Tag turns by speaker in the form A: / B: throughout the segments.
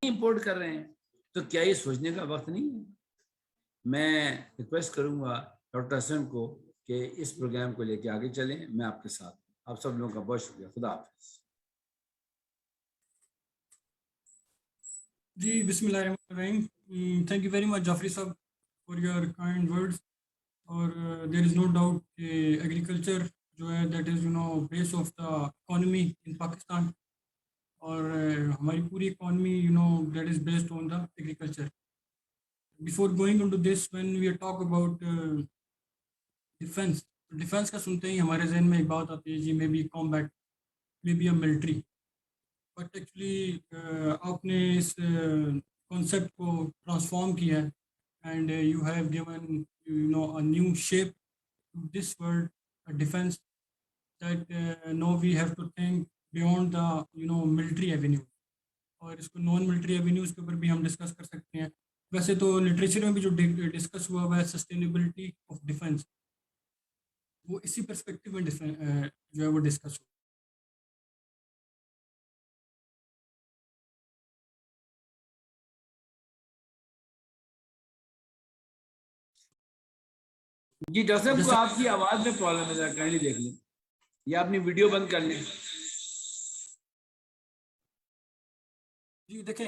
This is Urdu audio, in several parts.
A: امپورٹ کر رہے ہیں، تو کیا یہ سوچنے کا وقت نہیں ہے؟ میں ریکویسٹ کروں گا ڈاکٹر حسن کو کہ اس پروگرام کو لے کے آگے چلیں. میں آپ کے ساتھ ہوں. آپ سب لوگوں کا بہت شکریہ. خدا حافظ.
B: جی بسم اللہ الرحمن الرحیم. Thank you very much Jafri صاحب فار یور کائنڈ ورڈز. اور دیر از نو ڈاؤٹ کہ ایگریکلچر جو ہے that is base of the economy in Pakistan. اور ہماری پوری economy that is based on the agriculture. Before going into this when we talk about defence کا سنتے ہی ہمارے ذہن میں ایک بات آتی ہے جی may be combat may be a military. But actually آپ نے اس کانسیپٹ کو ٹرانسفارم کیا ہے and you have given a new shape to this word defense, that now we have to think beyond the military avenue. اور اس کو نان ملٹری ایونیوز کے اوپر بھی ہم ڈسکس کر سکتے ہیں. ویسے تو لٹریچر میں بھی جو ڈسکس ہوا ہے سسٹینیبلٹی آف ڈیفینس وہ اسی پرسپیکٹو میں جو ہے وہ ڈسکس ہوا.
A: جی ڈاکٹر صاحب کو آپ کی آواز میں پرابلم ہے, ذرا کائنڈلی دیکھ لیں یا اپنی ویڈیو بند کر لیں.
B: جی دیکھیں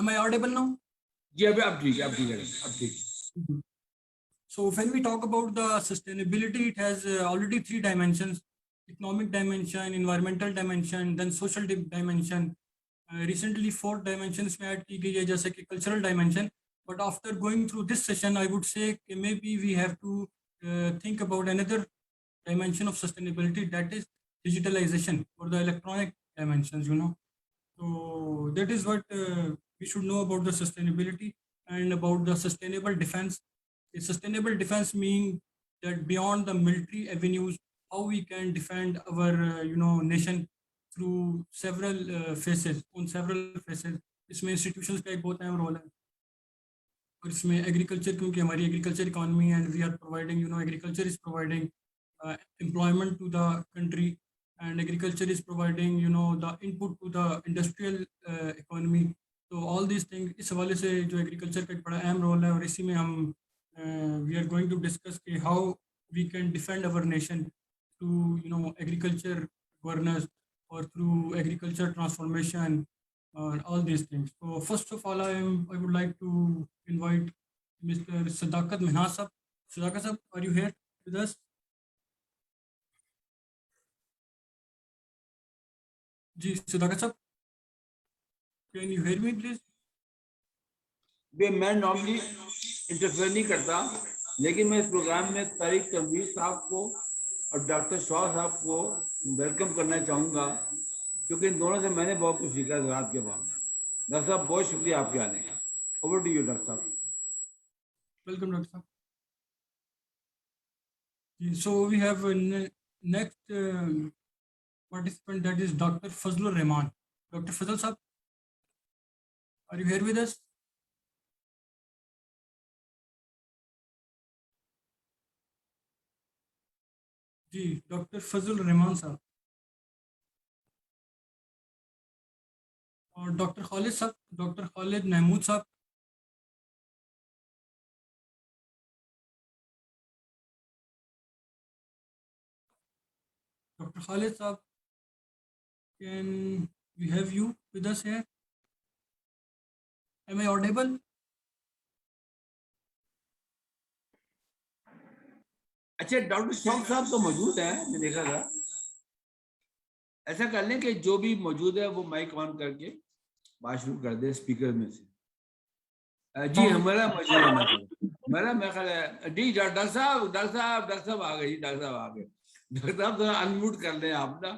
B: am I audible now?
A: جی اب ٹھیک ہے, اب ٹھیک ہے, اب ٹھیک.
B: So when we talk about the sustainability, it has already 3 dimensions: economic dimension, environmental dimension, then social dimension. Recently 4 dimensions میں add کی گئی ہے جیسے کہ cultural dimension. But after going through this session, I would say maybe we have to think about another dimension of sustainability, that is digitalization or the electronic dimensions. So that is what we should know about the sustainability and about the sustainable defense. A sustainable defense means that beyond the military avenues, how we can defend our nation through several phases, on several phases. اس میں انسٹیٹیوشنز کا ایک بہت اہم رول ہے, اور اس میں ایگریکلچر کیونکہ ہماری agriculture economy and we are providing agriculture is providing employment to the country, and agriculture is providing the input to the industrial economy. So all these things اس حوالے سے جو ایگریکلچر کا ایک بڑا اہم رول ہے, اور اسی میں ہم we are going to discuss کہ how we can defend our nation through agriculture governance or through agriculture transformation or all these things. So first of all I would like to invite Mr. Sadakat Minhas sahab. Sadakat sahab, are you here with us? جی صداقت صاحب, can you hear me please?
A: میں نارملی انٹرفیئر نہیں کرتا, لیکن میں اس پروگرام میں طارق تنویر صاحب کو اور ڈاکٹر شاہ صاحب کو ویلکم کرنا چاہوں گا, کیونکہ ان دونوں سے میں نے بہت کچھ سیکھا زراعت کے بارے میں. ڈاکٹر صاحب بہت شکریہ آپ کے آنے کا. اوور ٹو یو ڈاکٹر صاحب.
B: ویلکم ڈاکٹر صاحب. So we have next participant, that is Dr. Fazlur Rahman. Dr. Fazl sahab, are you here with us? جی ڈاکٹر فضل الرحمان صاحب. اور ڈاکٹر خالد صاحب, ڈاکٹر خالد محمود صاحب. ڈاکٹر خالد صاحب, can we have you with us here? Am I audible?
A: اچھا ڈاکٹر شوق صاحب تو موجود ہیں, میں دیکھا تھا. ایسا کر لیں کہ جو بھی موجود ہے وہ مائک آن کر کے بات شروع کر دے اسپیکر میں سے. جی ہمارا میں خیال ہے جی ڈاکٹر صاحب آ گئے. ڈاکٹر صاحب آ گئے. ڈاکٹر صاحب ذرا انمیوٹ کر لیں آپ نا,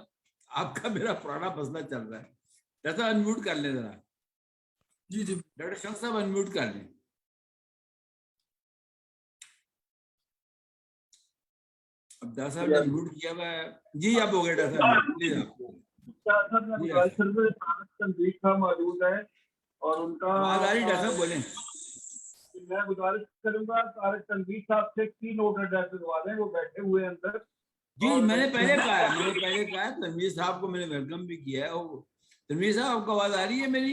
A: آپ کا میرا پرانا مسئلہ چل رہا ہے. ڈاکٹر صاحب انمیوٹ کر لیں ذرا.
B: جی جی
A: ڈاکٹر شوق صاحب انمیوٹ کر لیں. اب ڈاکٹر صاحب نے انمیوٹ کیا ہوا ہے. جی اب ہو گیا ڈاکٹر صاحب.
C: موجود ہے اور ان کا
A: آواز آ رہی ڈاکٹر صاحب بولیں.
C: میں گزارش کروں گا طارق تنویر صاحب سے کی نوٹ ایڈریس دلوا دیں, وہ بیٹھے ہوئے اندر.
A: جی میں نے پہلے کہا تنویر صاحب کو میں نے ویلکم بھی کیا ہے. تنویر صاحب آپ کو آواز آ رہی ہے میری؟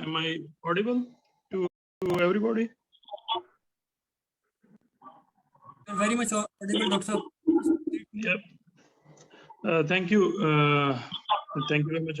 D: am I audible to everybody?
B: very much audible, Dr. Sahab.
D: Yep. Thank you. Thank you very much.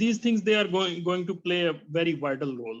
D: these things they are going to play a very vital role.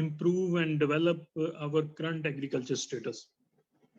D: improve and develop our current agriculture status।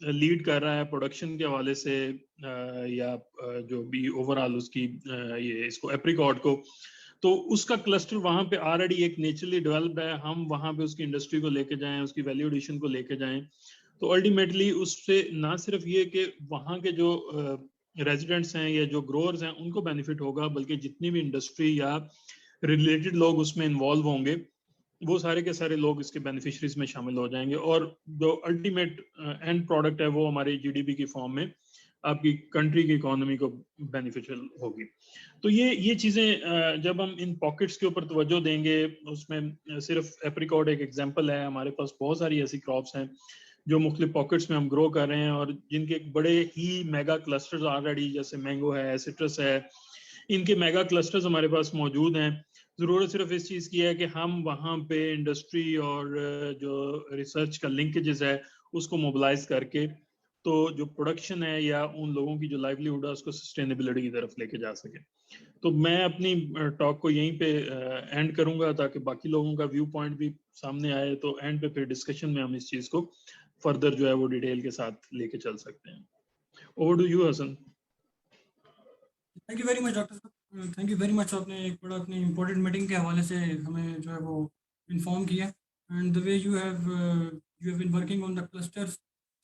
D: Lead کر رہا ہے پروڈکشن کے حوالے سے یا جو بھی اوور آل اس کی یہ اس کو اپریکاٹ کو, تو اس کا کلسٹر وہاں پہ آلریڈی ایک نیچرلی ڈیولپڈ ہے. ہم وہاں پہ اس کی انڈسٹری کو لے کے جائیں, اس کی ویلیو ایڈیشن کو لے کے جائیں, تو الٹیمیٹلی اس سے نہ صرف یہ کہ وہاں کے جو ریزیڈنٹس ہیں یا جو گروورز ہیں ان کو بینیفٹ ہوگا, بلکہ جتنی بھی انڈسٹری یا ریلیٹڈ لوگ اس میں انوالو ہوں گے وہ سارے کے سارے لوگ اس کے بینیفیشریز میں شامل ہو جائیں گے, اور جو الٹیمیٹ اینڈ پروڈکٹ ہے وہ ہماری جی ڈی پی کی فارم میں آپ کی کنٹری کی اکانومی کو بینیفیشل ہوگی. تو یہ چیزیں جب ہم ان پاکٹس کے اوپر توجہ دیں گے, اس میں صرف اپریکاٹ ایک ایگزامپل ہے, ہمارے پاس بہت ساری ایسی کراپس ہیں جو مختلف پاکٹس میں ہم گرو کر رہے ہیں اور جن کے بڑے ہی میگا کلسٹرز آلریڈی, جیسے مینگو ہے, سٹرس ہے, ان کے میگا کلسٹرز ہمارے پاس موجود ہیں. ضرورت صرف اس چیز کی ہے کہ ہم وہاں پہ انڈسٹری اور جو ریسرچ کا لنکیجز ہے اس کو موبلائز کر کے تو جو پروڈکشن ہے یا ان لوگوں کی جو لائیولیہوڈ ہے اس کو سسٹینیبلٹی کی طرف لے کے جا سکیں. تو میں اپنی ٹاک کو یہیں پہ اینڈ کروں گا تاکہ باقی لوگوں کا ویو پوائنٹ بھی سامنے آئے, تو اینڈ پہ پھر ڈسکشن میں ہم اس چیز کو فردر جو ہے وہ ڈیٹیل کے ساتھ لے کے چل سکتے ہیں. Over to you Hasan.
B: Thank you very much doctor صاحب, تھینک یو ویری مچ. آپ نے ایک بڑا اپنی امپورٹنٹ میٹنگ کے حوالے سے ہمیں جو ہے وہ انفارم کیا, and the way you have been working on the clusters,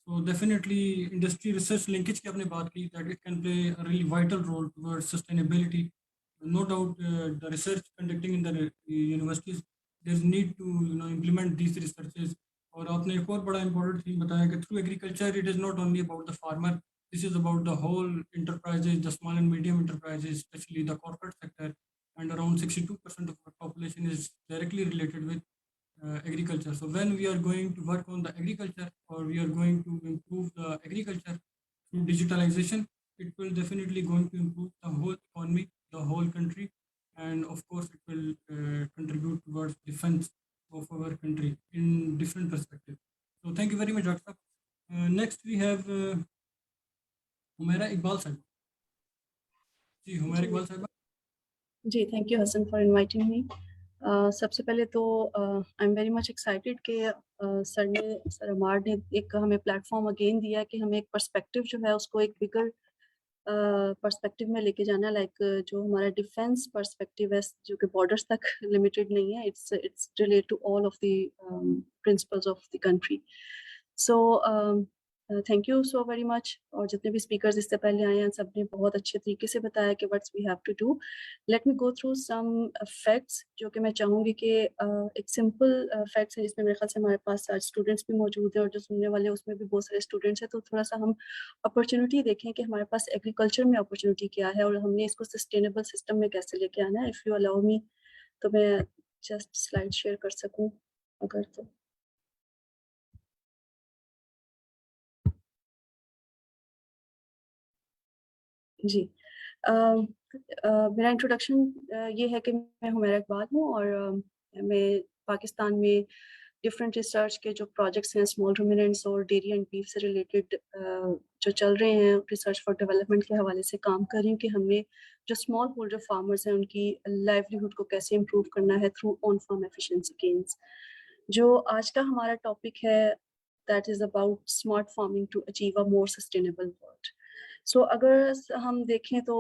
B: so definitely industry research linkage کی آپ نے بات کی, that it can play a really vital role toward sustainability. No doubt the research conducting in the universities, there is need to implement these researches. اور آپ نے ایک اور بڑا امپورٹنٹ تھنگ بتایا کہ through agriculture it is not only about the farmer, this is about the whole enterprises, the small and medium enterprises, especially the corporate sector, and around 62% of our population is directly related with agriculture. So when we are going to work on the agriculture, or we are going to improve the agriculture through digitalization, it will definitely going to improve the whole economy, the whole country, and of course it will contribute towards defense of our country in different perspectives. So thank you very much, Dr. Next we have Humaira Iqbal صاحب. جی حمیرہ اقبال صاحب.
E: جی thank you Hasan for inviting me. سب سے پہلے تو I am very much excited کہ سر عمار نے ایک ہمیں پلیٹ فارم اگین دیا کہ ہمیں ایک پرسپیکٹیو جو ہے اس کو ایک بگر پرسپیکٹیو میں لے کے جانا, لائک جو ہمارا ڈیفینس پرسپیکٹیو ہے جو کہ بارڈرس تک لمیٹیڈ نہیں ہے, it's relate to all of the principles of the country. So thank you so very much. اور جتنے بھی اسپیکرز اس سے پہلے آئے ہیں سب نے بہت اچھے طریقے سے بتایا کہ what's we have to do. Let me go through some facts جو کہ میں چاہوں گی کہ ایک سمپل فیکٹس ہے جس میں میرے خیال سے ہمارے پاس آج اسٹوڈنٹس بھی موجود ہیں اور جو سننے والے اس میں بھی بہت سارے اسٹوڈنٹس ہیں, تو تھوڑا سا ہم اپرچونیٹی دیکھیں کہ ہمارے پاس ایگریکلچر میں اپرچونیٹی کیا ہے اور ہم نے اس کو سسٹینیبل سسٹم میں کیسے لے کے آنا ہے. اف یو الاؤ می تو میں جسٹ سلائڈ شیئر کر سکوں اگر تو. جی میرا انٹروڈکشن یہ ہے کہ میں حمیرہ اقبال ہوں اور میں پاکستان میں ڈفرینٹ ریسرچ کے جو پروجیکٹس ہیں اسمال رومیننٹس اور ڈیری اینڈ بیف سے ریلیٹڈ جو چل رہے ہیں ریسرچ فار ڈیولپمنٹ کے حوالے سے کام کر رہی ہوں کہ ہم نے جو اسمال ہولڈر فارمرز ہیں ان کی لائیولیہوڈ کو کیسے امپروو کرنا ہے through on farm efficiency gains. جو آج کا ہمارا ٹاپک ہے that is about smart farming to achieve a more sustainable world. So اگر ہم دیکھیں تو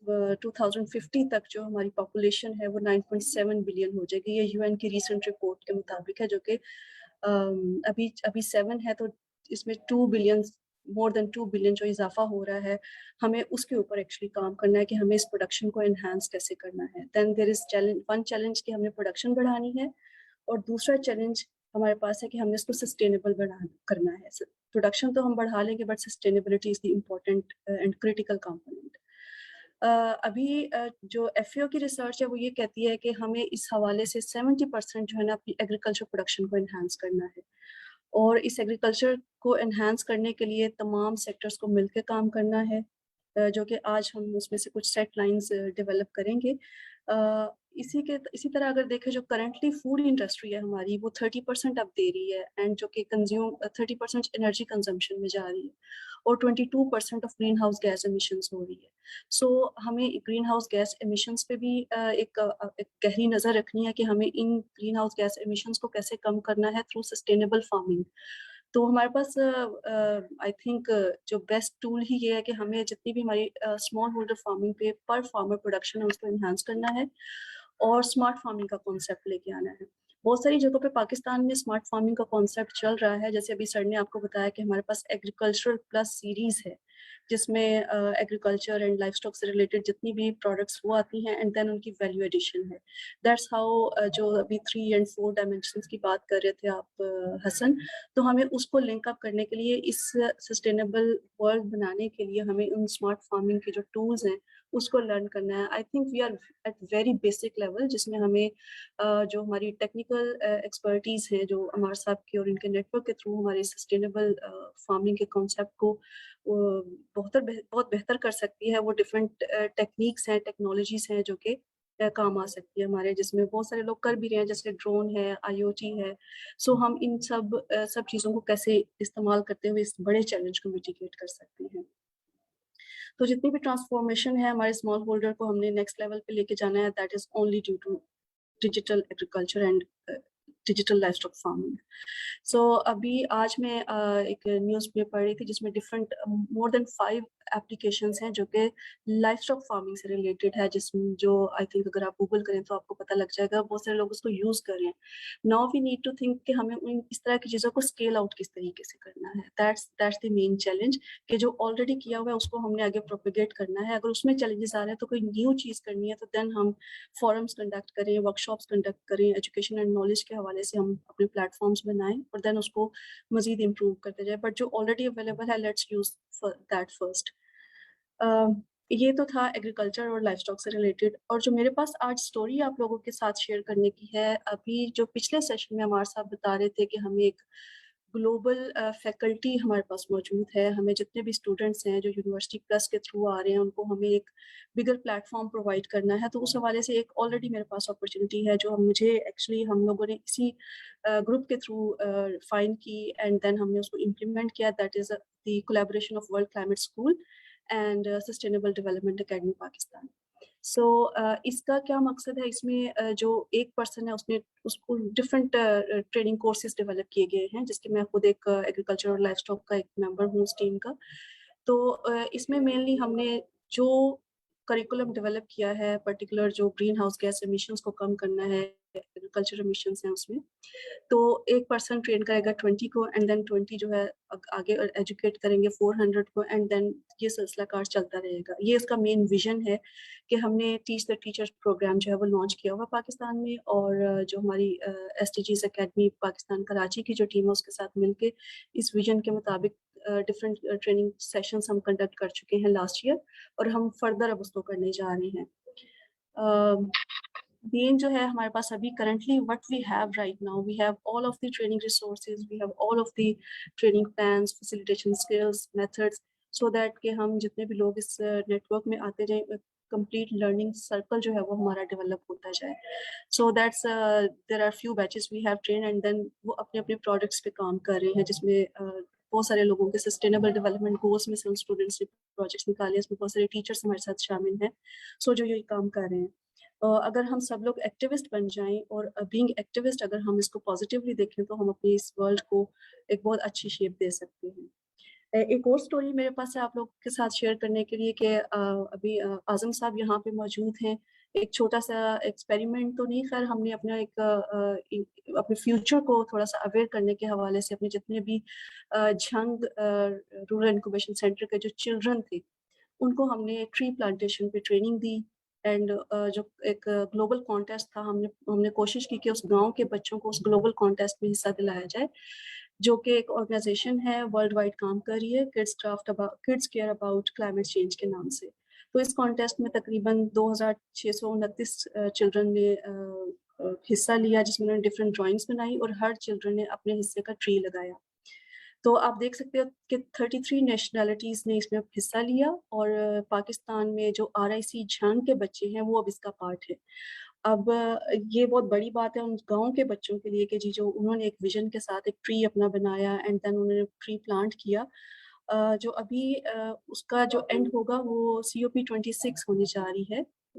E: 2050 تک جو ہماری پاپولیشن ہے وہ 9.7 بلین ہو جائے گی. یہ یو این کی ریسنٹ رپورٹ کے مطابق ہے جو کہ ابھی 7 ہے, تو اس میں 2 بلین مور دین 2 بلین جو اضافہ ہو رہا ہے ہمیں اس کے اوپر ایکچولی کام کرنا ہے کہ ہمیں اس پروڈکشن کو انہانس کیسے کرنا ہے. دین دیر از ون چیلنج کہ ہمیں پروڈکشن بڑھانی ہے, اور دوسرا چیلنج ہمارے پاس ہے کہ ہم نے اس کو سسٹینیبل کرنا ہے. پروڈکشن تو ہم بڑھا لیں گے but sustainability is the important and critical component. ابھی جو ایف اے او کی ریسرچ ہے وہ یہ کہتی ہے کہ ہمیں اس حوالے سے 70% جو ہے نا اپنی ایگریکلچر پروڈکشن کو انہانس کرنا ہے, اور اس ایگریکلچر کو انہانس کرنے کے لیے تمام سیکٹرز کو مل کے کام کرنا ہے, جو کہ آج ہم اس میں سے کچھ سیٹ لائنز ڈیولپ کریں گے. اسی طرح اگر دیکھیں جو کرنٹلی فوڈ انڈسٹری ہے ہماری وہ 30% اب دے رہی ہے, اینڈ جو کہ 30% انرجی کنزمپشن میں جا رہی ہے, اور 22% of greenhouse gas emissions ہو رہی ہے. سو ہمیں گرین ہاؤس گیس ایمیشنز پہ بھی ایک گہری نظر رکھنی ہے کہ ہمیں ان گرین ہاؤس گیس ایمیشنز کو کیسے کم کرنا ہے تھرو سسٹینیبل فارمنگ. تو ہمارے پاس آئی تھنک جو بیسٹ ٹول ہی یہ ہے کہ ہمیں جتنی بھی ہماری اسمال ہولڈر فارمنگ پہ پر فارمر پروڈکشن ہے اس کو انہانس کرنا ہے اور اسمارٹ فارمنگ کا کانسیپٹ لے کے آنا ہے. بہت ساری جگہوں پہ پاکستان میں اسمارٹ فارمنگ کا کانسیپٹ چل رہا ہے. جیسے ابھی سر نے آپ کو بتایا کہ ہمارے پاس ایگریکلچرل پلس سیریز ہے جس میں ایگریکلچر اینڈ لائف اسٹاک سے ریلیٹڈ جتنی بھی پروڈکٹس وہ آتی ہیں اینڈ دین ان کی ویلیو ایڈیشن ہے. دیٹس ہاؤ جو ابھی 3 اینڈ 4 ڈائمینشنس کی بات کر رہے تھے آپ حسن, تو ہمیں اس کو لنک اپ کرنے کے لیے اس سسٹینیبل ورلڈ بنانے کے لیے ہمیں ان اسمارٹ فارمنگ کے جو ٹولز ہیں اس کو لرن کرنا ہے. I think we are at very basic level جس میں ہمیں جو ہماری ٹیکنیکل ایکسپرٹیز ہیں جو عمار صاحب کی اور ان کے نیٹ ورک کے تھرو ہماری سسٹینیبل فارمنگ کے کانسیپٹ کو بہت بہتر کر سکتی ہے. وہ ڈفرینٹ ٹیکنیکس ہیں, ٹیکنالوجیز ہیں جو کہ کام آ سکتی ہے ہمارے, جس میں بہت سارے لوگ کر بھی رہے ہیں جیسے ڈرون ہے, IoT ہے. سو ہم ان سب چیزوں کو کیسے استعمال کرتے ہوئے اس بڑے چیلنج کو میٹیگیٹ کر سکتے ہیں. تو جتنی بھی ٹرانسفارمیشن ہے ہمارے اسمال ہولڈر کو ہم نے نیکسٹ لیول پہ لے کے جانا ہے, that is only due to digital agriculture and digital livestock farming. So ابھی آج میں ایک نیوز میں پڑھ رہی تھی جس میں ڈفرینٹ مور دین 5 اپلیکیشنس ہیں جو کہ لائف اسٹاک فارمنگ سے ریلیٹڈ ہے, جس میں جو آئی تھنک اگر آپ گوگل کریں تو آپ کو پتہ لگ جائے گا. بہت سارے لوگ اس کو یوز کر رہے ہیں. Now we need to think کہ ہمیں اس طرح کی چیزوں کو اسکیل آؤٹ کس طریقے سے کرنا ہے. دیٹس دی مین چیلنج کہ جو آلریڈی کیا ہوا ہے اس کو ہم نے آگے پروپیگیٹ کرنا ہے. اگر اس میں چیلنجز آ رہے ہیں تو کوئی نیو چیز کرنی ہے تو دین ہم فورمس کنڈکٹ کریں, ورک شاپس کنڈکٹ کریں, ایجوکیشن اینڈ نالج کے حوالے سے ہم اپنے پلیٹ فارمس بنائیں اور دین اس کو مزید امپروو کرتے جائیں. بٹ جو آلریڈی اویلیبل ہے لیٹس یوز دیٹ فرسٹ. یہ تو تھا ایگریکلچر اور لائف اسٹاک سے ریلیٹڈ. اور جو میرے پاس آج اسٹوری آپ لوگوں کے ساتھ شیئر کرنے کی ہے, ابھی جو پچھلے سیشن میں ہمارے صاحب بتا رہے تھے کہ ہمیں ایک گلوبل فیکلٹی ہمارے پاس موجود ہے. ہمیں جتنے بھی اسٹوڈنٹس ہیں جو یونیورسٹی پلس کے تھرو آ رہے ہیں ان کو ہمیں ایک بگر پلیٹ فارم پرووائڈ کرنا ہے. تو اس حوالے سے ایک آلریڈی میرے پاس اپرچونیٹی ہے جو مجھے ایکچولی ہم لوگوں نے اسی گروپ کے تھرو فائنڈ کی اینڈ دین ہم نے اس کو امپلیمنٹ کیا. That is the collaboration of World Climate School and Sustainable Development Academy Pakistan. So اس کا کیا مقصد ہے, اس میں جو ایک پرسن ہے اس کو ڈفرینٹ ٹریننگ کورسز ڈیولپ کیے گئے ہیں جس کے میں خود ایک ایگریکلچر اور لائف اسٹاک کا ایک ممبر ہوں اس ٹیم کا. تو اس میں مینلی ہم نے جو کریکولم ڈیولپ کیا ہے پرٹیکولر جو گرین ہاؤس گیس ایمیشنس کو کم کرنا ہے, ایگریکلچر ایمیشنس ہیں اس میں, تو ایک پرسن ٹرین کرے گا 20 کو اینڈ دین 20 جو ہے آگے ایجوکیٹ کریں گے 400 کو اینڈ دین یہ سلسلہ کار چلتا رہے گا. یہ اس کا مین ویژن ہے کہ ہم نے ٹیچ دا ٹیچرس پروگرام جو ہے وہ لانچ کیا ہوا پاکستان میں, اور جو ہماری SDGs اکیڈمی پاکستان کراچی کی جو ٹیم ہے اس کے ساتھ مل کے اس ویژن کے مطابق ڈفرینٹ ٹریننگ سیشنس ہم کنڈکٹ کر چکے ہیں لاسٹ ایئر, اور ہم فردر اب اس کو کرنے جا رہے ہیں. مین جو ہے ہمارے پاس ابھی currently what we have right now, we have all of the training resources, we have all of the training plans, facilitation skills, methods, so that کہ ہم جتنے بھی لوگ اس نیٹ ورک میں آتے جائیں کمپلیٹ لرننگ سرکل جو ہے وہ ہمارا ڈیولپ ہوتا جائے. So that's there are few batches we have train and then وہ اپنے اپنے پروجیکٹس پہ کام کر رہے ہیں جس میں بہت سارے لوگوں کے سسٹینیبل ڈیولپمنٹ گولس میں سے اسٹوڈنٹس نے پروجیکٹس نکالے, اس میں بہت سارے ٹیچرس ہمارے ساتھ شامل ہیں. سو جو یہ کام کر رہے ہیں, اگر ہم سب لوگ ایکٹیوسٹ بن جائیں اور بینگ ایکٹیوسٹ اگر ہم اس کو پازیٹیولی دیکھیں تو ہم اپنی اس ورلڈ کو ایک بہت اچھی شیپ دے سکتے ہیں. ایک اور سٹوری میرے پاس ہے آپ لوگ کے ساتھ شیئر کرنے کے لیے کہ ابھی اعظم صاحب یہاں پہ موجود ہیں. ایک چھوٹا سا ایکسپیریمنٹ تو نہیں, خیر ہم نے اپنا ایک اپنے فیوچر کو تھوڑا سا اویئر کرنے کے حوالے سے اپنے جتنے بھی جھنگ رورل انکوبیشن سینٹر کے جو چلڈرن تھے ان کو ہم نے ٹری پلانٹیشن پہ ٹریننگ دی. اینڈ جو ایک گلوبل کانٹیسٹ تھا ہم نے کوشش کی کہ اس گاؤں کے بچوں کو اس گلوبل کانٹیسٹ میں حصہ دلایا جائے, جو کہ ایک آرگنائزیشن ہے ورلڈ وائڈ کام کر رہی ہے, kids care about climate change کے نام سے. تو اس کانٹیسٹ میں تقریباً 2629 چلڈرن نے حصہ لیا, جس میں انہوں نے ڈفرینٹ ڈرائنگس بنائی اور ہر چلڈرن نے اپنے حصے کا ٹری لگایا. تو آپ دیکھ سکتے ہو کہ 33 نیشنلٹیز نے اس میں حصہ لیا, اور پاکستان میں جو RIC جھنگ کے بچے ہیں وہ اب اس کا پارٹ ہے. اب یہ بہت بڑی بات ہے ان گاؤں کے بچوں کے لیے کہ جی جو انہوں نے ایک ویژن کے ساتھ ایک ٹری اپنا بنایا اینڈ دین انہوں نے ٹری پلانٹ کیا. جو ابھی اس کا جو اینڈ ہوگا وہ COP26 ہونے جا رہی ہے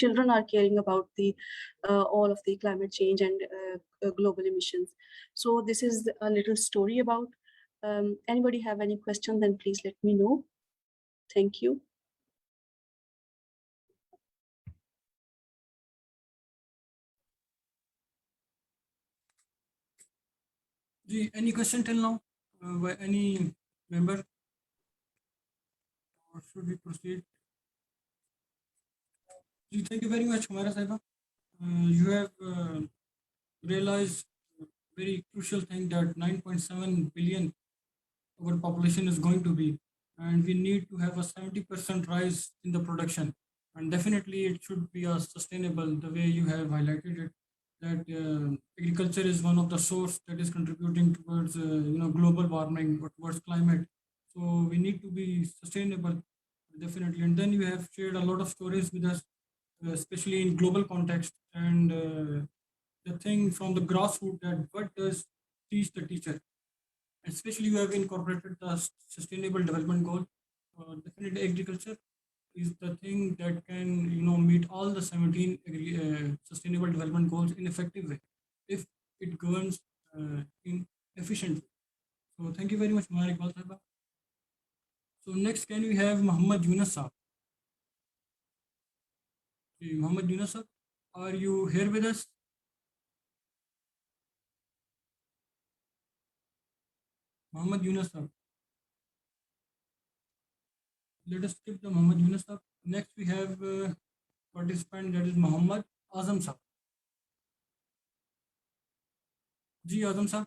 E: children are caring about the all of the climate change and global emissions. So this is a little story about. Anybody have any question, then please let me know. Thank you.
B: Any question till now by any member, or should we proceed? Thank you very much, Humara Saiba. You have realized a very crucial thing that 9.7 billion our population is going to be, and we need to have a 70% rise in the production, and definitely it should be a sustainable, the way you have highlighted it, that agriculture is one of the source that is contributing towards global warming or towards climate. So we need to be sustainable, definitely. And then you have shared a lot of stories with us, especially in global context, and the thing from the grassroots, that what does teach the teacher. Especially you have incorporated the sustainable development goal. Definitely agriculture is the thing that can meet all the 17 sustainable development goals in effective way if it governs in efficient way. So thank you very much, Mahar Iqbal Sahaba. So next, can we have Muhammad Yunus Sahab? Muhammad Yunus Sahab, are you here with us? Muhammad Yunus Sahab. Let us skip the Muhammad Yunus Sahab. Next we have participant, that is Muhammad Azam Sahab. Ji Azam Sahab.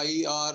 F: IR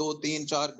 F: 2-3-4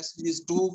F: SDGs 2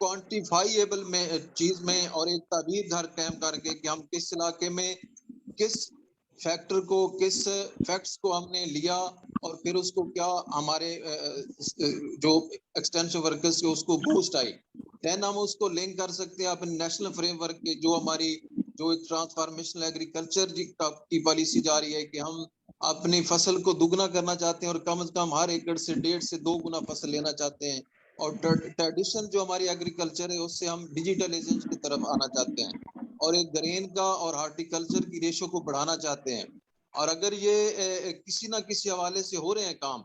F: quantifiable میں چیز میں اور ایک تعبیر گھر قائم کر کے کہ ہم کس علاقے میں کس فیکٹر کو کس فیکٹس کو ہم نے لیا اور پھر اس کو کیا ہمارے جو ایکسٹینشن ورکرز کے اس کو بوسٹ آئی، دین ہم اس کو لنک کر سکتے ہیں اپنے نیشنل فریم ورک کے جو ہماری جو ایک ٹرانسفارمیشنل ایگریکلچر کی پالیسی جا رہی ہے کہ ہم اپنی فصل کو دگنا کرنا چاہتے ہیں اور کم از کم ہر ایکڑ سے 1.5 سے 2 گنا فصل لینا چاہتے ہیں، اور ٹریڈیشن جو ہماری ایگریکلچر ہے اس سے ہم ڈیجیٹلائزیشن کی طرف آنا چاہتے ہیں اور ایک گرین کا اور ہارٹیکلچر کی ریشو کو بڑھانا چاہتے ہیں۔ اور اگر یہ کسی نہ کسی حوالے سے ہو رہے ہیں کام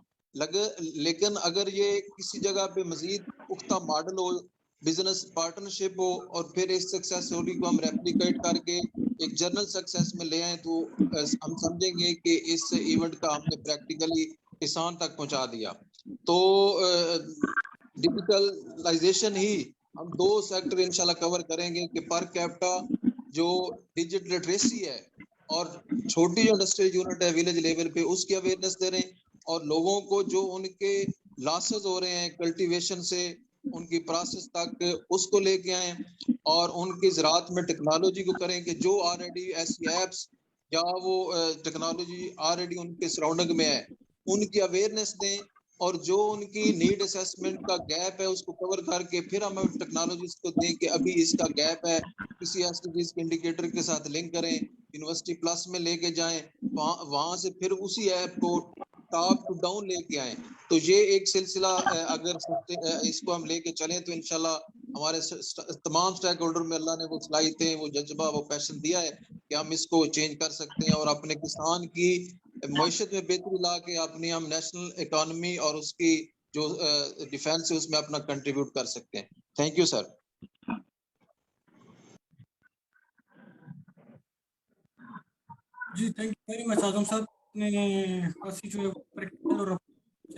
F: لیکن اگر یہ کسی جگہ پہ مزید پختہ ماڈل ہو، بزنس پارٹنرشپ ہو اور پھر اس سکسیس اسٹوری کو ہم ریپلیکیٹ کر کے ایک جنرل سکسیس میں لے آئیں تو ہم سمجھیں گے کہ اس ایونٹ کا ہم نے پریکٹیکلی کسان تک پہنچا دیا۔ تو ڈیجیٹلائزیشن ہی ہم 2 سیکٹر انشاءاللہ کور کریں گے کہ پر کیپٹا جو ڈیجیٹل لٹریسی ہے اور چھوٹی جو انڈسٹریل یونٹ ہے ویلیج لیول پہ اس کی اویئرنیس دے رہے ہیں، اور لوگوں کو جو ان کے لاسز ہو رہے ہیں کلٹیویشن سے ان کی پروسیس تک اس کو لے کے آئیں اور ان کی زراعت میں ٹیکنالوجی کو کریں کہ جو آلریڈی ایسی ایپس یا وہ ٹیکنالوجی آلریڈی ان کے سراؤنڈنگ میں ہے ان کی اویئرنیس دیں، اور جو ان کی نیڈ اسیسمنٹ کا گیپ ہے اس کو کور کر کے پھر ہم ٹیکنالوجیز کو دیں کہ ابھی اس کا گیپ ہے، کسی ایس ٹی جیز کے انڈیکیٹر کے ساتھ لنک کریں، یونیورسٹی پلس میں لے کے جائیں، وہاں سے پھر اسی ایپ کو ٹاپ ٹو ڈاؤن لے کے آئیں۔ تو یہ ایک سلسلہ اگر اس کو ہم لے کے چلیں تو انشاءاللہ ہمارے تمام سٹیک ہولڈر میں اللہ نے وہ صلاحیتیں وہ جذبہ وہ پیشن دیا ہے کہ ہم اس کو چینج کر سکتے ہیں اور اپنے کسان کی معیشت میں بہتری لا کے اپنی ہم نیشنل اکانومی اور اس کی جو ڈیفینس ہے اس میں اپنا کنٹریبیوٹ کر سکتے ہیں۔ Thank you sir.
B: جی thank you very much Azam صاحب نے خاصی جو ہے پریکٹیکل اور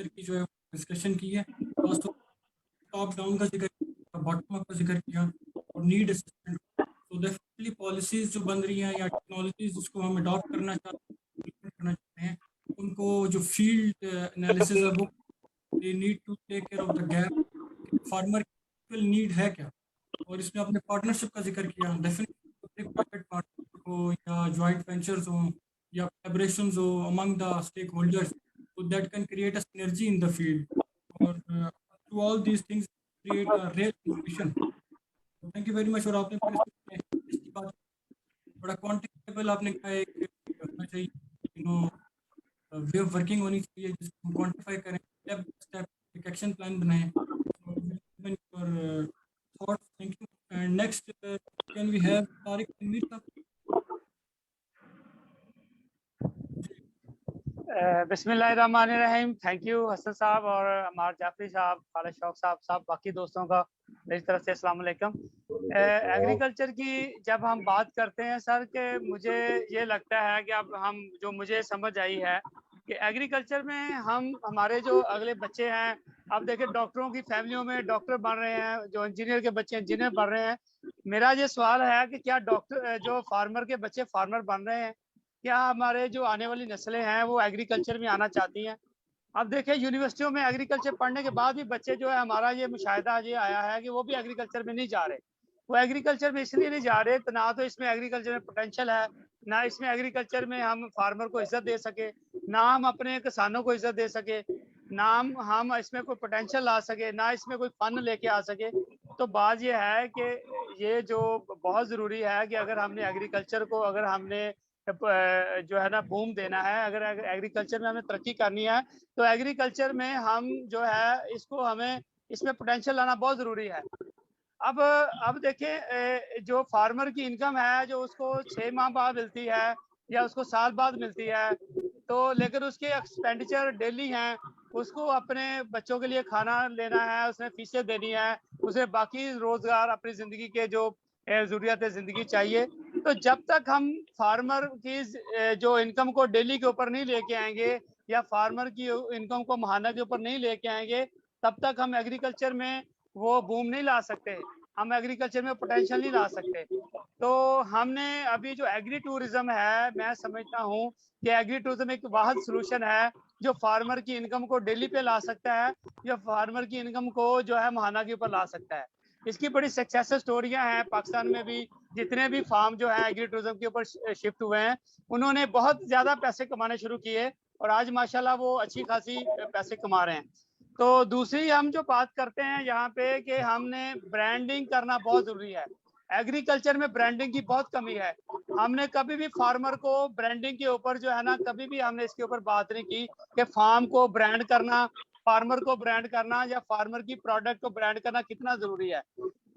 B: کی جو ہے ڈسکشن کی ہے، خاص طور ٹاپ ڈاؤن کا ذکر کیا، باٹم اپ کا ذکر کیا اور نیڈ اسسمنٹ۔ تو ڈیفینیٹلی پالیسیز جو بن رہی ہیں یا ٹیکنالوجیز جس کو ہم اڈاپٹ کرنا چاہتے ہیں ان کو جو فیلڈ انالیسز ہے وہ they need to take care of the gap farmer کی نیڈ ہے کیا، اور اس میں اپنے پارٹنرشپ کا ذکر کیا، ڈیفینیٹلی پرائیویٹ پارٹنرشپ ہو یا جوائنٹ وینچرز ہوں یا collaborations who Umang the stake holders, so that can create a synergy in the field or to all these things create a real innovation. So thank you very much. اور آپ نے اس کی بات بڑا کوانٹیفیبل آپ نے کہا ہے کہ ہونا چاہیے، you know way of working ہونی چاہیے جس کو ہم کوانٹیفائی کریں، اسٹیپ بائی اسٹیپ ایک ایکشن پلان بنائیں۔ Thank you and next can we have Tariq Tanveer صاحب۔
G: بسم اللہ الرحمن الرحیم۔ تھینک یو حسن صاحب اور عمار جعفری صاحب، خالد شوق صاحب، باقی دوستوں کا میری طرف سے السلام علیکم۔ ایگریکلچر کی جب ہم بات کرتے ہیں سر کہ مجھے یہ لگتا ہے کہ اب ہم جو مجھے سمجھ آئی ہے کہ ایگریکلچر میں ہمارے جو اگلے بچے ہیں، اب دیکھیں ڈاکٹروں کی فیملیوں میں ڈاکٹر بن رہے ہیں، جو انجینئر کے بچے انجینئر بن رہے ہیں۔ میرا یہ سوال ہے کہ کیا ڈاکٹر جو فارمر کے بچے فارمر بن رہے ہیں، کیا ہمارے جو آنے والی نسلیں ہیں وہ ایگریکلچر میں آنا چاہتی ہیں؟ اب دیکھیں یونیورسٹیوں میں ایگریکلچر پڑھنے کے بعد بھی بچے جو ہے ہمارا یہ مشاہدہ یہ آیا ہے کہ وہ بھی ایگریکلچر میں نہیں جا رہے۔ وہ ایگریکلچر میں اس لیے نہیں جا رہے، نہ تو اس میں ایگریکلچر میں پوٹینشیل ہے، نہ اس میں ایگریکلچر میں ہم فارمر کو عزت دے سکے، نہ ہم اپنے کسانوں کو عزت دے سکے، نہ ہم اس میں کوئی پوٹینشیل لا سکے، نہ اس میں کوئی فن لے کے آ سکے۔ تو بات یہ ہے کہ یہ جو بہت ضروری ہے کہ اگر ہم نے ایگریکلچر کو اگر ہم نے جو ہے نا بوم دینا ہے، اگر ایگریکلچر میں ہمیں ترقی کرنی ہے تو ایگریکلچر میں ہم جو ہے اس کو ہمیں اس میں پوٹینشیل لانا بہت ضروری ہے۔ اب دیکھیں جو فارمر کی انکم ہے جو اس کو 6 ماہ بعد ملتی ہے یا اس کو سال بعد ملتی ہے، تو لیکن اس کے ایکسپینڈیچر ڈیلی ہیں، اس کو اپنے بچوں کے لیے کھانا لینا ہے، اس نے فیسیں دینی ہے، اسے باقی روزگار اپنی زندگی کے جو ضروریات زندگی چاہیے۔ تو جب تک ہم فارمر کی جو انکم کو ڈیلی کے اوپر نہیں لے کے آئیں گے یا فارمر کی انکم کو ماہانہ کے اوپر نہیں لے کے آئیں گے، تب تک ہم ایگریکلچر میں وہ بوم نہیں لا سکتے، ہم ایگریکلچر میں پوٹینشیل نہیں لا سکتے۔ تو ہم نے ابھی جو ایگری ٹورزم ہے، میں سمجھتا ہوں کہ ایگری ٹورزم ایک واحد سلوشن ہے جو فارمر کی انکم کو ڈیلی پہ لا سکتا ہے یا فارمر کی انکم کو جو ہے ماہانہ کے اوپر لا سکتا ہے۔ اس کی بڑی سکسیس سٹوریاں ہیں پاکستان میں بھی. جتنے بھی فارم جو ہیں ایگری ٹورزم کے اوپر شفٹ ہوئے ہیں انہوں نے بہت زیادہ پیسے کمانے شروع کیے اور آج ماشاءاللہ وہ اچھی خاصی پیسے کما رہے ہیں. تو دوسری ہم جو بات کرتے ہیں یہاں پہ کہ ہم نے برانڈنگ کرنا بہت ضروری ہے. ایگریکلچر میں برانڈنگ کی بہت کمی ہے. ہم نے کبھی بھی فارمر کو برانڈنگ کے اوپر جو ہے نا کبھی بھی ہم نے اس کے اوپر بات نہیں کی کہ فارم کو برانڈ کرنا, فارمر کو برانڈ کرنا یا فارمر کی پروڈکٹ کو برانڈ کرنا کتنا ضروری ہے.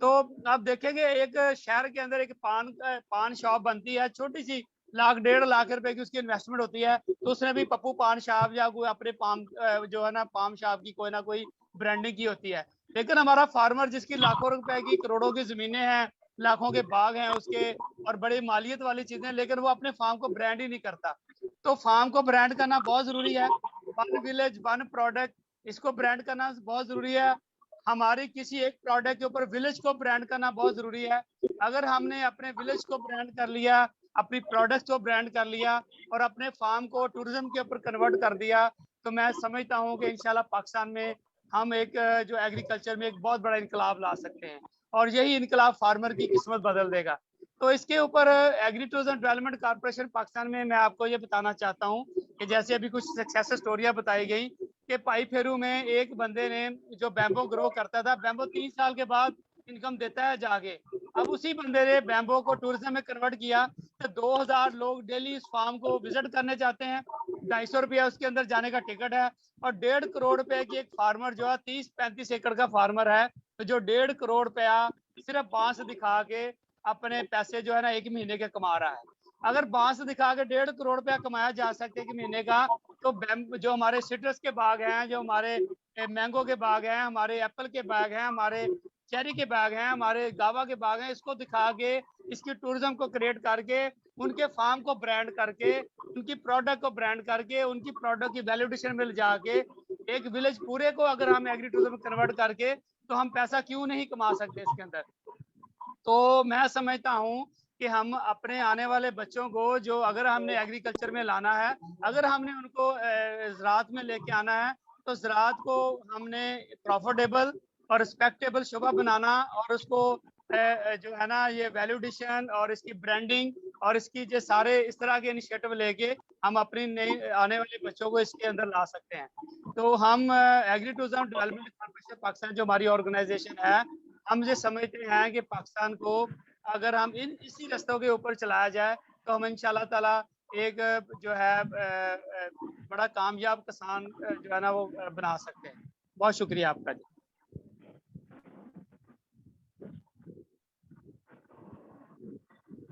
G: تو آپ دیکھیں گے ایک شہر کے اندر ایک پان شاپ بنتی ہے, چھوٹی سی 1.5 لاکھ روپے کی اس کی انویسٹمنٹ ہوتی ہے, تو اس نے بھی پپو پان شاپ یا کوئی اپنے پام جو ہے نا پام شاپ کی کوئی نہ کوئی برانڈنگ کی ہوتی ہے. لیکن ہمارا فارمر جس کی لاکھوں روپے کی کروڑوں کی زمینیں ہیں, لاکھوں کے باغ ہیں اس کے اور بڑی مالیت والی چیزیں, لیکن وہ اپنے فارم کو برانڈ ہی نہیں کرتا. تو فارم کو برانڈ کرنا بہت ضروری ہے. 1 ولیج 1 پروڈکٹ, اس کو برانڈ کرنا بہت ضروری ہے. ہماری کسی ایک پروڈکٹ کے اوپر ولیج کو برانڈ کرنا بہت ضروری ہے. اگر ہم نے اپنے ولیج کو برانڈ کر لیا, اپنی پروڈکٹ کو برانڈ کر لیا اور اپنے فارم کو ٹورزم کے اوپر کنورٹ کر دیا, تو میں سمجھتا ہوں کہ انشاءاللہ پاکستان میں ہم ایک جو ایگریکلچر میں ایک بہت بڑا انقلاب لا سکتے ہیں اور یہی انقلاب فارمر کی قسمت بدل دے گا. تو اس کے اوپر agri tourism development corporation Pakistan میں آپ کو یہ بتانا چاہتا ہوں کہ جیسے ابھی کچھ سکسیس سٹوریاں بتائی گئی کہ پائی پھیرو میں ایک بندے نے جو بیمبو گرو کرتا تھا, بیمبو 3 سال کے بعد انکم دیتا ہے جا کے. اب اسی بندے نے بیمبو کو ٹورزم میں کنورٹ کیا تو 2000 لوگ ڈیلی اس فارم کو وزٹ کرنے جاتے ہیں. 250 روپیہ اس کے اندر جانے کا ٹکٹ ہے اور 1.5 کروڑ روپے کی ایک فارمر جو ہے 30-35 ایکڑ کا فارمر ہے, تو جو 1.5 کروڑ روپیہ صرف بانس دکھا کے اپنے پیسے جو ہے نا 1 مہینے کے کما رہا ہے. اگر بانس دکھا کے 1.5 کروڑ روپیہ کمایا جا سکتے 1 مہینے کا, تو جو ہمارے سٹرس کے باغ ہیں, جو ہمارے مینگو کے باغ ہیں, ہمارے ایپل کے باغ ہیں, ہمارے چیری کے باغ ہیں, ہمارے گاوا کے باغ ہیں, اس کو دکھا کے اس کی ٹورزم کو کریٹ کر کے ان کے فارم کو برانڈ کر کے ان کی پروڈکٹ کو برانڈ کر کے ان کی پروڈکٹ کی ویلیوڈیشن میں لے جا کے ایک ولیج پورے کو اگر ہم ایگری ٹورزم میں کنورٹ کر کے, تو ہم پیسہ کیوں نہیں کما سکتے اس کے اندر. تو میں سمجھتا ہوں کہ ہم اپنے آنے والے بچوں کو جو اگر ہم نے ایگریکلچر میں لانا ہے, اگر ہم نے ان کو زراعت میں لے کے آنا ہے, تو زراعت کو ہم نے پروفیٹیبل اور رسپیکٹیبل شعبہ بنانا اور اس کو جو ہے نا یہ ویلیوڈیشن اور اس کی برانڈنگ اور اس کی جو سارے اس طرح کے انیشیٹو لے کے ہم اپنی نئی آنے والے بچوں کو اس کے اندر لا سکتے ہیں. تو ہم agri tourism development corporation Pakistan جو ہماری آرگنائزیشن ہے, ہم یہ سمجھتے ہیں کہ پاکستان کو اگر ہم اسی رستوں کے اوپر چلایا جائے تو ہم انشاءاللہ تعالی ایک جو ہے بڑا کامیاب کسان جو ہے نا وہ بنا سکتے ہیں. بہت شکریہ آپ کا.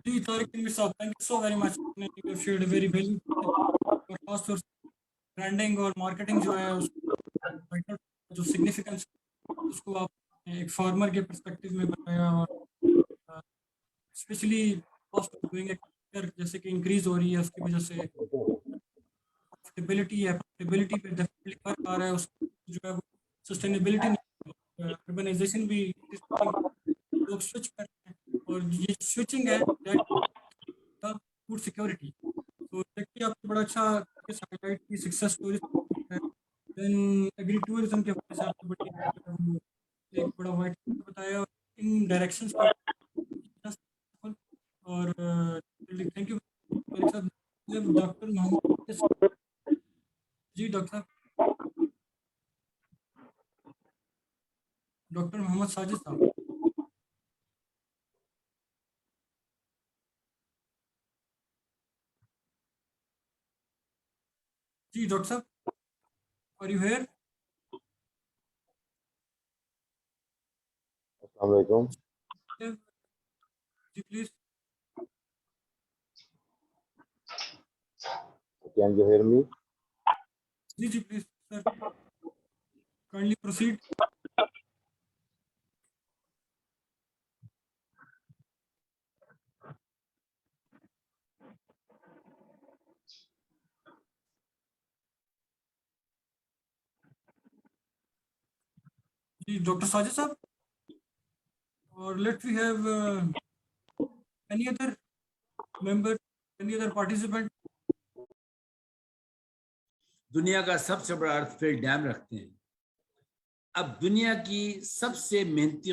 B: جی طارق تنویر صاحب, thank you so very much. You have shared a very valuable اور خاص طور سے برانڈنگ اور مارکیٹنگ جو ہے جو سگنیفیکنس اس کو آپ ایک فارمر کے پرسپیکٹو میں بتایا اور اسپیشلی کاسٹ آف ڈوئنگ جیسے کہ انکریز ہو رہی ہے اس کی وجہ سے پروفیٹیبلٹی پہ ڈیفینیٹلی فرق آ رہا ہے. اس جو ہے وہ سسٹینیبلٹی اربنائزیشن بھی لوگ سوئچ کر رہے ہیں اور یہ سوئچنگ ہے فوڈ سیکورٹی. تو دیکھیے آپ نے بڑا اچھا سکسیس اسٹوری دین ایگری ٹورزم کے حوالے سے آپ نے بڑی ایک بڑا وائٹ بتایا اور ان ڈائریکشنس کا اور تھینک یو ڈاکٹر محمد. جی ڈاکٹر محمد ساجد صاحب. جی ڈاکٹر صاحب, آر یو ہیئر؟
H: السلام علیکم.
B: جی please.
H: Can you hear me?
B: جی پلیز سر, کائنڈلی پروسیڈ. جی ڈاکٹر ساجد صاحب, اور let we have any other member, any other participant.
A: دنیا کا سب سے بڑا ارتھ فیلڈ ڈیم رکھتے ہیں. اب دنیا کی سب سے محنتی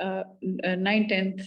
I: 9th-10th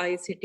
I: ICT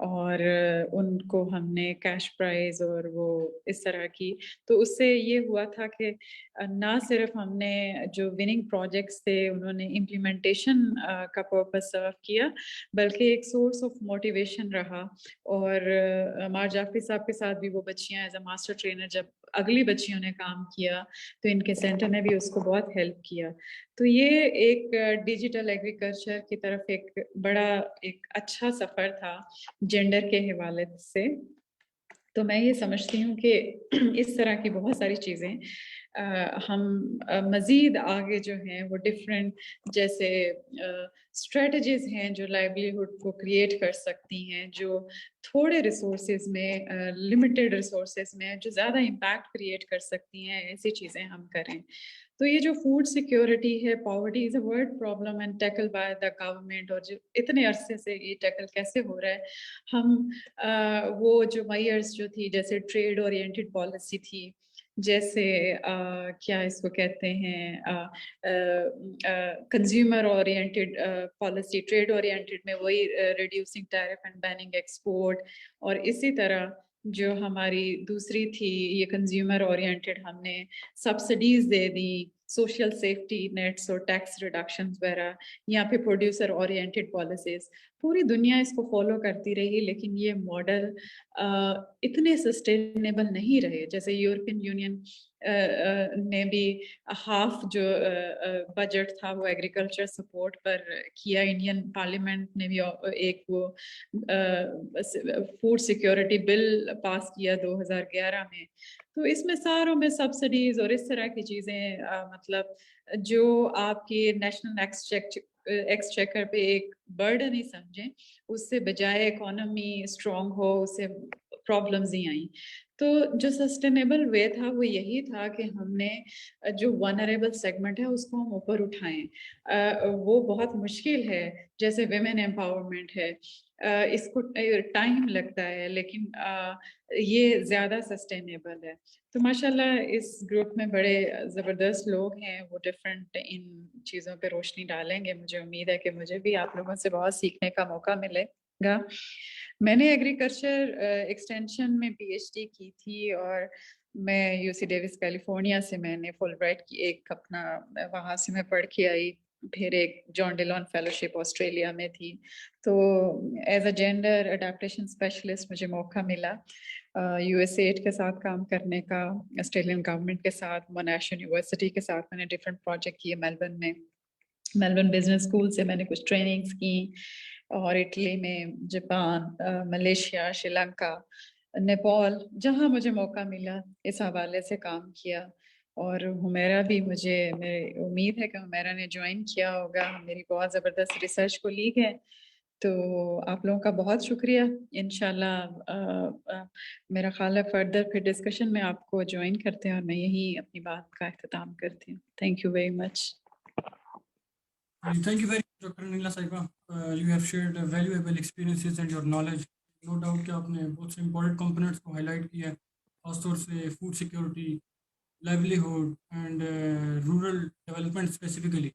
I: اور ان کو ہم نے کیش پرائز اور وہ اس طرح کی. تو اس سے یہ ہوا تھا کہ نہ صرف ہم نے جو وننگ پروجیکٹس تھے انہوں نے امپلیمنٹیشن کا پرپس سرو کیا بلکہ ایک سورس آف موٹیویشن رہا. اور عمار جعفری صاحب کے ساتھ بھی وہ بچیاں ایز اے ماسٹر ٹرینر جب اگلی بچیوں نے کام کیا تو ان کے سینٹر نے بھی اس کو بہت ہیلپ کیا. تو یہ ایک ڈیجیٹل ایگریکلچر کی طرف ایک بڑا ایک اچھا سفر تھا جینڈر کے حوالے سے. تو میں یہ سمجھتی ہوں کہ اس طرح کی بہت ساری چیزیں ہم مزید آگے جو ہیں وہ ڈفرینٹ جیسے اسٹریٹجیز ہیں جو لائیولیہوڈ کو کریٹ کر سکتی ہیں, جو تھوڑے ریسورسز میں لمیٹیڈ ریسورسز میں جو زیادہ امپیکٹ کریٹ کر سکتی ہیں, ایسی چیزیں ہم کریں. تو یہ جو فوڈ سیکیورٹی ہے, poverty is a world problem and tackle by the government, اور جو اتنے عرصے سے یہ ٹیکل کیسے ہو رہا ہے. ہم وہ جو میئرس جو تھی جیسے ٹریڈ اورینٹڈ پالیسی تھی, جیسے کیا اس کو کہتے ہیں consumer oriented policy, trade oriented میں وہی reducing tariff and banning export, اور اسی طرح جو ہماری دوسری تھی یہ کنزیومر اورینٹڈ ہم نے سبسڈیز دے دی, سوشل سیفٹی نیٹس اور ٹیکس ریڈکشنز وغیرہ, یا پھر پروڈیوسر اورینٹڈ پالیسیز. پوری دنیا اس کو فالو کرتی رہی لیکن یہ ماڈل اتنے سسٹینیبل نہیں رہے. جیسے یورپین یونین نے بھی ہاف جو بجٹ تھا وہ ایگریکلچر سپورٹ پر کیا, انڈین پارلیمنٹ نے بھی ایک وہ فوڈ سیکیورٹی بل پاس کیا 2011 میں. تو اس میں ساروں میں سبسڈیز اور اس طرح کی چیزیں مطلب جو آپ کی نیشنل ایکسچیکر پہ ایک برڈن ہی سمجھیں, اس سے بجائے اکانومی اسٹرانگ ہو اس سے پرابلمز ہی آئیں. تو جو سسٹینیبل وے تھا وہ یہی تھا کہ ہم نے جو ونریبل سیگمنٹ ہے اس کو ہم اوپر اٹھائیں. وہ بہت مشکل ہے, جیسے ویمن ایمپاورمنٹ ہے, اس کو ٹائم لگتا ہے لیکن یہ زیادہ سسٹینیبل ہے. تو ماشاءاللہ اس گروپ میں بڑے زبردست لوگ ہیں, وہ ڈفرینٹ ان چیزوں پہ روشنی ڈالیں گے. مجھے امید ہے کہ مجھے بھی آپ لوگوں سے بہت سیکھنے کا موقع ملے گا. میں نے ایگریکلچر ایکسٹینشن میں پی ایچ ڈی کی تھی اور میں یو سی ڈیوس کیلیفورنیا سے میں نے فل برائٹ کی ایک اپنا وہاں سے میں پڑھ کے آئی, پھر ایک جان ڈیلون فیلوشپ آسٹریلیا میں تھی. تو as a gender adaptation specialist مجھے موقع ملا یو ایس ایڈ کے ساتھ کام کرنے کا, آسٹریلین گورنمنٹ کے ساتھ, منیش یونیورسٹی کے ساتھ میں نے ڈفرینٹ پروجیکٹ کیے میلبرن میں. میلبرن بزنس اسکول سے میں نے کچھ ٹریننگز کی, اور اٹلی میں, جاپان, ملیشیا, شری لنکا, نیپال, جہاں مجھے موقع ملا اس حوالے سے کام کیا. اور ہمیرا بھی میری امید ہے کہ ہمیرا نے جوائن کیا ہوگا, میری بہت زبردست ریسرچ کو لیگ ہے. تو آپ لوگوں کا بہت شکریہ. انشاءاللہ میرا خیال ہے فردر پھر ڈسکشن میں آپ کو جوائن کرتے ہیں, اور میں یہی اپنی بات کا اختتام کرتی ہوں. Thank you very much.
B: Thank you very much, Dr. Anila Saiba. You have shared valuable experiences and your knowledge. No doubt کہ آپ نے بہت سے important components کو highlight کیا ہے, خاص طور سے food security, livelihood and rural development specifically.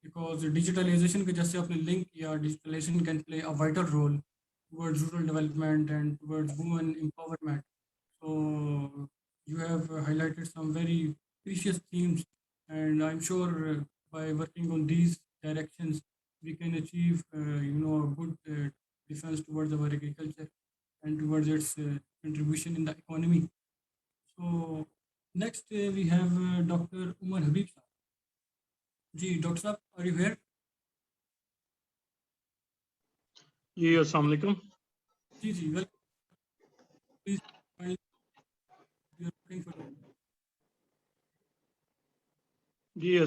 B: Because digitalization کے جیسے آپ نے link کیا, digitalization can play a vital role towards rural development and towards women empowerment. So you have highlighted some very precious themes, and I'm sure by working on these directions we can achieve a good defense towards our agriculture and towards its contribution in the economy. So next we have Dr. Umar Habib sahab. Ji, Dr. Sahab, are you here?
D: جی السلام علیکم.
B: Ji, welcome. Please, we are waiting for you.
D: G